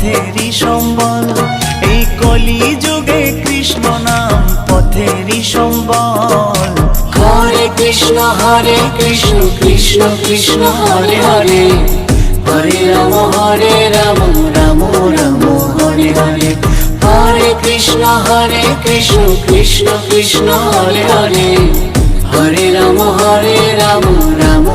পথেরই সম্বল। এই কলি যুগে কৃষ্ণ নাম পথেরই সম্বল। হরে কৃষ্ণ কৃষ্ণ কৃষ্ণ হরে হরে, হরে রাম রাম রাম হরে হরে। হরে কৃষ্ণ কৃষ্ণ কৃষ্ণ হরে হরে, হরে রাম রাম